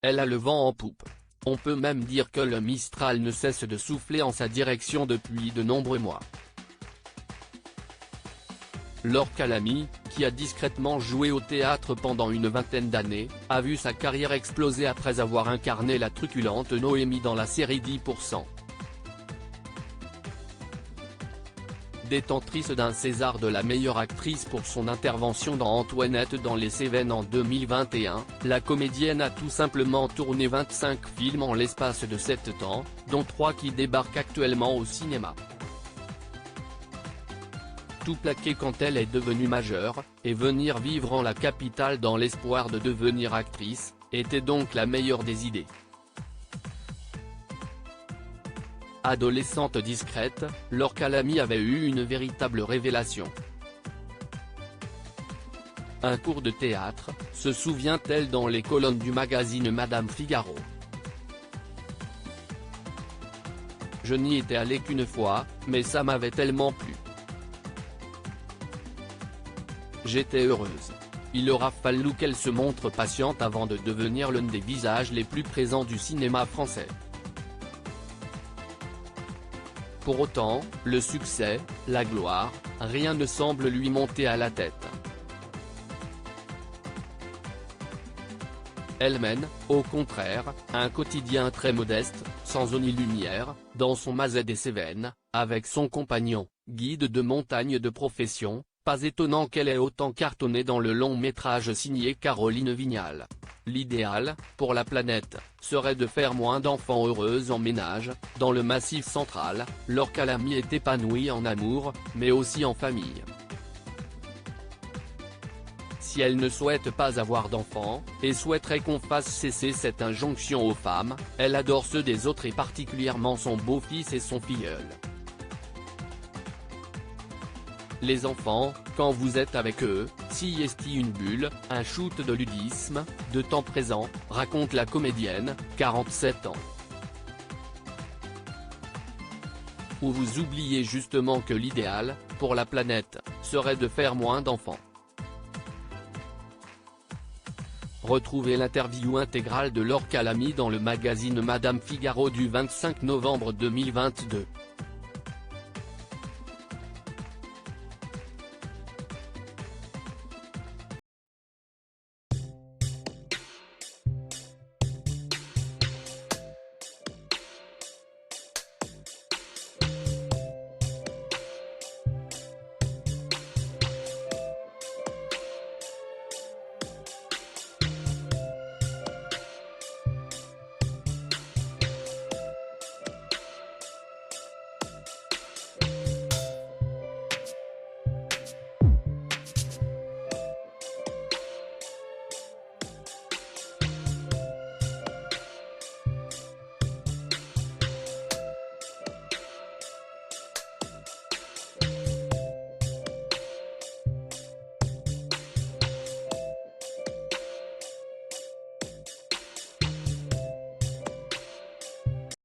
Elle a le vent en poupe. On peut même dire que le Mistral ne cesse de souffler en sa direction depuis de nombreux mois. Laure Calamy, qui a discrètement joué au théâtre pendant une vingtaine d'années, a vu sa carrière exploser après avoir incarné la truculente Noémie dans la série 10%. Détentrice d'un César de la meilleure actrice pour son intervention dans Antoinette dans les Cévennes en 2021, la comédienne a tout simplement tourné 25 films en l'espace de 7 ans, dont 3 qui débarquent actuellement au cinéma. Tout plaqué quand elle est devenue majeure, et venir vivre en la capitale dans l'espoir de devenir actrice, était donc la meilleure des idées. Adolescente discrète, Laure Calamy avait eu une véritable révélation. Un cours de théâtre, se souvient-elle dans les colonnes du magazine Madame Figaro. Je n'y étais allée qu'une fois, mais ça m'avait tellement plu. J'étais heureuse. Il aura fallu qu'elle se montre patiente avant de devenir l'un des visages les plus présents du cinéma français. Pour autant, le succès, la gloire, rien ne semble lui monter à la tête. Elle mène, au contraire, un quotidien très modeste, sans eau ni lumière, dans son Mazet des Cévennes, avec son compagnon, guide de montagne de profession. Pas étonnant qu'elle ait autant cartonné dans le long-métrage signé Caroline Vignal. L'idéal, pour la planète, serait de faire moins d'enfants heureux en ménage. Dans le Massif central, Laure Calamy est épanouie en amour, mais aussi en famille. Si elle ne souhaite pas avoir d'enfants, et souhaiterait qu'on fasse cesser cette injonction aux femmes, elle adore ceux des autres et particulièrement son beau-fils et son filleul. Les enfants, quand vous êtes avec eux, s'y est une bulle, un shoot de ludisme, de temps présent, raconte la comédienne, 47 ans. Ou vous oubliez justement que l'idéal, pour la planète, serait de faire moins d'enfants. Retrouvez l'interview intégrale de Laure Calamy dans le magazine Madame Figaro du 25 novembre 2022.